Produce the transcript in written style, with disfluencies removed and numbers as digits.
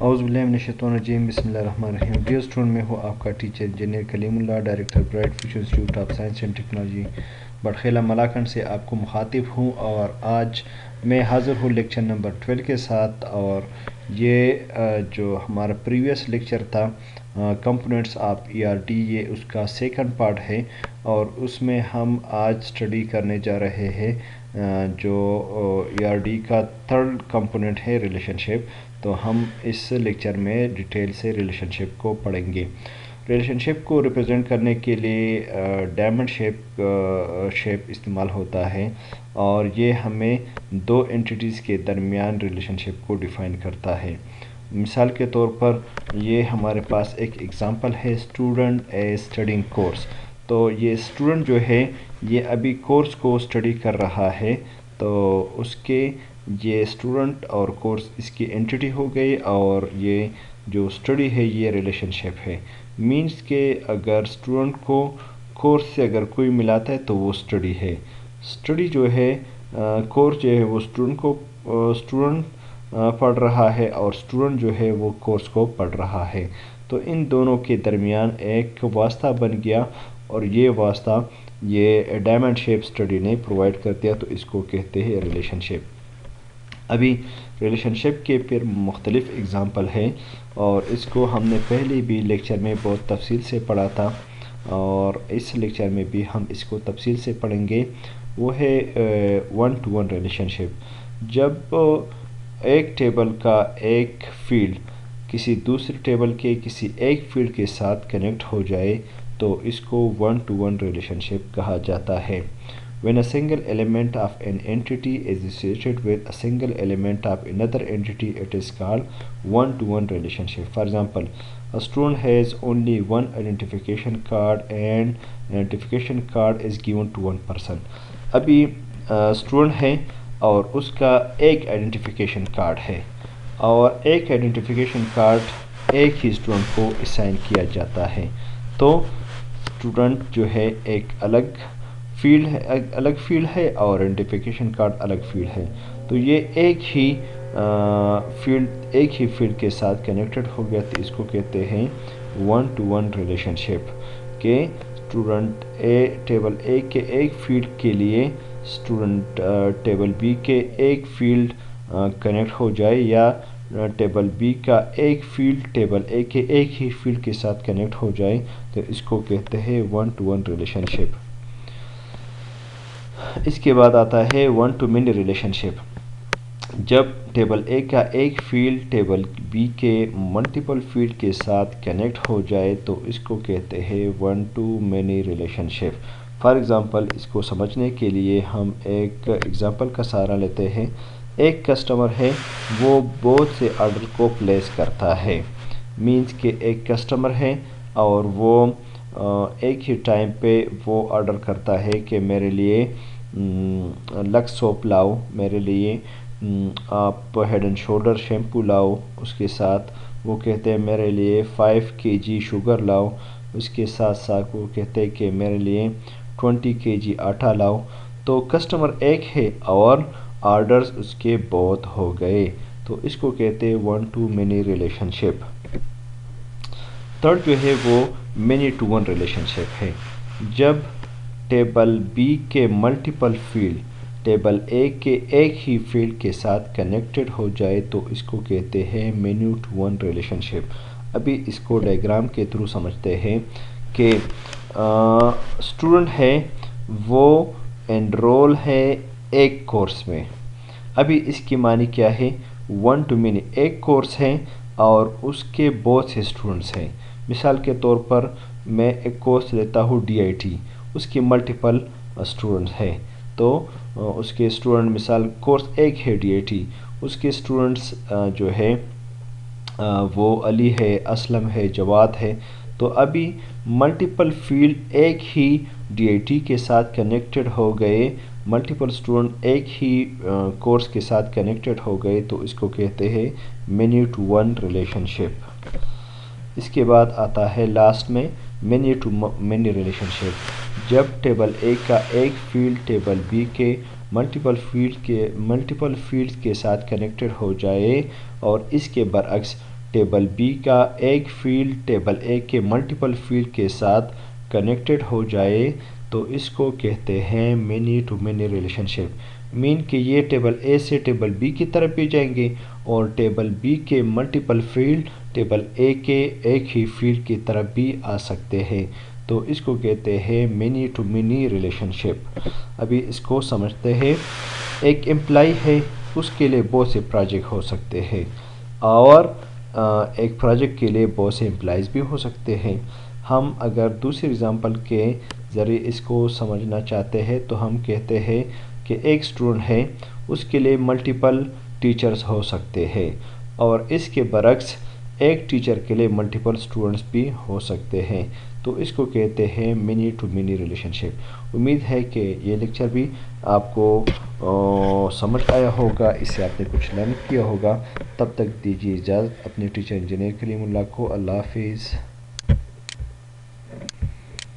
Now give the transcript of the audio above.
اعوذ باللہ من الشیطان الرجیم، بسم اللہ الرحمن الرحیم۔ ڈیئر اسٹوڈنٹ، میں ہوں آپ کا teacher engineer Kaleem Ullah, director Bright Future Institute of Science and Technology Batkhela Malakand سے آپ کو مخاطب ہوں، اور آج میں حاضر ہوں لیکچر نمبر 12 کے ساتھ۔ اور یہ جو ہمارا پریویس لیکچر تھا کمپوننٹس آف ERD، یہ اس کا سیکنڈ پارٹ ہے، اور اس میں ہم آج اسٹڈی کرنے جا رہے ہیں جو ERD کا تھرڈ کمپوننٹ ہے ریلیشن شپ۔ تو ہم اس لیکچر میں ڈیٹیل سے ریلیشن شپ کو پڑھیں گے۔ ریلیشن شپ کو ریپرزینٹ کرنے کے لیے ڈائمنڈ شیپ استعمال ہوتا ہے، اور یہ ہمیں دو انٹیٹیز کے درمیان ریلیشن شپ کو ڈیفائن کرتا ہے۔ مثال کے طور پر یہ ہمارے پاس ایک ایگزامپل ہے، اسٹوڈنٹ اے اسٹڈنگ کورس۔ تو یہ اسٹوڈنٹ جو ہے یہ ابھی کورس کو اسٹڈی کر رہا ہے، تو اس کے یہ اسٹوڈنٹ اور کورس اس کی انٹیٹی ہو گئی، اور یہ جو اسٹڈی ہے یہ ریلیشن شپ ہے۔ مینس کہ اگر اسٹوڈنٹ کو کورس سے اگر کوئی ملاتا ہے تو وہ اسٹڈی ہے۔ اسٹڈی جو ہے کورس جو ہے وہ اسٹوڈنٹ پڑھ رہا ہے، اور اسٹوڈنٹ جو ہے وہ کورس کو پڑھ رہا ہے۔ تو ان دونوں کے درمیان ایک واسطہ بن گیا، اور یہ واسطہ یہ ڈائمنڈ شیپ اسٹڈی نے پرووائڈ کر دیا، تو اس کو کہتے ہیں ریلیشن شپ۔ ابھی ریلیشن شپ کے پھر مختلف اگزامپل ہیں، اور اس کو ہم نے پہلے بھی لیکچر میں بہت تفصیل سے پڑھا تھا، اور اس لیکچر میں بھی ہم اس کو تفصیل سے پڑھیں گے۔ وہ ہے 1 to 1 ریلیشن شپ۔ جب ایک ٹیبل کا ایک فیلڈ کسی دوسرے ٹیبل کے کسی ایک فیلڈ کے ساتھ کنیکٹ ہو جائے تو اس کو 1 to 1 ریلیشن شپ کہا جاتا ہے۔ When a single element of an entity is associated with a single element of another entity, it is called 1-to-1 relationship. For example, a student has only one identification card, and identification card is given to one person. ابھی student ہے اور اس کا ایک identification card ہے، اور ایک identification card ایک ہی student کو اسائن کیا جاتا ہے۔ تو اسٹوڈنٹ جو ہے ایک الگ فیلڈ ہے اور آئیڈینٹیفیکیشن کارڈ الگ فیلڈ ہے، تو یہ ایک ہی فیلڈ کے ساتھ کنیکٹڈ ہو گیا، تو اس کو کہتے ہیں 1 to 1 ریلیشن شپ، کہ اسٹوڈنٹ ٹیبل اے کے ایک فیلڈ کے لیے اسٹوڈنٹ ٹیبل بی کے ایک فیلڈ کنیکٹ ہو جائے، یا ٹیبل بی کا ایک فیلڈ ٹیبل اے کے ایک ہی فیلڈ کے ساتھ کنیکٹ ہو جائے، تو اس کو کہتے ہیں 1 to 1 ریلیشن شپ۔ اس کے بعد آتا ہے 1 to many ریلیشن شپ۔ جب ٹیبل اے کا ایک فیلڈ ٹیبل بی کے ملٹیپل فیلڈ کے ساتھ کنیکٹ ہو جائے تو اس کو کہتے ہیں 1 to many relationship. For example, اس کو سمجھنے کے لیے ہم ایک ایگزامپل کا سہارا لیتے ہیں۔ ایک کسٹمر ہے، وہ بہت سے آرڈر کو پلیس کرتا ہے۔ مینس کہ ایک کسٹمر ہے اور وہ ایک ہی ٹائم پہ وہ آرڈر کرتا ہے کہ میرے لیے لکس سوپ لاؤ، میرے لیے آپ ہیڈ اینڈ شولڈر شیمپو لاؤ، اس کے ساتھ وہ کہتے ہیں میرے لیے 5 kg شوگر لاؤ، اس کے ساتھ ساتھ وہ کہتے ہیں کہ میرے لیے 20 kg آٹا لاؤ۔ تو کسٹمر ایک ہے اور آرڈرز اس کے بہت ہو گئے، تو اس کو کہتے ہیں 1 to many relation ship. Third جو ہے وہ many to 1 ریلیشن شپ ہے۔ جب ٹیبل بی کے ملٹیپل فیلڈ ٹیبل اے کے ایک ہی فیلڈ کے ساتھ کنیکٹڈ ہو جائے تو اس کو کہتے ہیں many to 1 ریلیشن شپ۔ ابھی اس کو ڈائیگرام کے تھرو سمجھتے ہیں کہ اسٹوڈنٹ ہے، وہ انرول ہے ایک کورس میں۔ ابھی اس کی معنی کیا ہے؟ 1 to many، ایک کورس ہے اور اس کے بہت سے اسٹوڈنٹس ہیں۔ مثال کے طور پر میں ایک کورس لیتا ہوں DIT، اس کی ملٹیپل اسٹوڈنٹس ہیں، تو اس کے اسٹوڈنٹ مثال کورس ایک ہے DIT، اس کے اسٹوڈنٹس جو ہے وہ علی ہے، اسلم ہے، جواد ہے۔ تو ابھی ملٹیپل فیلڈ ایک ہی DIT کے ساتھ کنیکٹڈ ہو گئے، ملٹیپل اسٹوڈنٹ ایک ہی کورس کے ساتھ کنیکٹڈ ہو گئے، تو اس کو کہتے ہیں many to 1 ریلیشن شپ۔ اس کے بعد آتا ہے لاسٹ میں many to many ریلیشن شپ۔ جب ٹیبل اے کا ایک فیلڈ ٹیبل بی کے ملٹیپل فیلڈ کے ساتھ کنیکٹڈ ہو جائے، اور اس کے برعکس ٹیبل بی کا ایک فیلڈ ٹیبل اے کے ملٹیپل فیلڈ کے ساتھ کنیکٹڈ ہو جائے تو اس کو کہتے ہیں مینی ٹو مینی ریلیشن شپ۔ مین کہ یہ ٹیبل اے سے ٹیبل بی کی طرف بھی جائیں گے اور ٹیبل بی کے ملٹیپل فیلڈ ٹیبل اے کے ایک ہی فیلڈ کی طرف بھی آ سکتے ہیں، تو اس کو کہتے ہیں مینی ٹو مینی ریلیشن شپ۔ ابھی اس کو سمجھتے ہیں۔ ایک امپلائی ہے، اس کے لیے بہت سے پروجیکٹ ہو سکتے ہیں اور ایک پروجیکٹ کے لیے بہت سے امپلائیز بھی ہو سکتے ہیں۔ ہم اگر دوسری اگزامپل کے ذریعے اس کو سمجھنا چاہتے ہیں تو ہم کہتے ہیں کہ ایک اسٹوڈنٹ ہے، اس کے لیے ملٹیپل ٹیچرز ہو سکتے ہیں اور اس کے برعکس ایک ٹیچر کے لیے ملٹیپل اسٹوڈنٹس بھی ہو سکتے ہیں، تو اس کو کہتے ہیں منی ٹو منی ریلیشن شپ۔ امید ہے کہ یہ لیکچر بھی آپ کو سمجھ آیا ہوگا، اس سے آپ نے کچھ لرن کیا ہوگا۔ تب تک دیجیے اجازت اپنے ٹیچر انجینئر کلیم اللہ کو۔ اللہ حافظ۔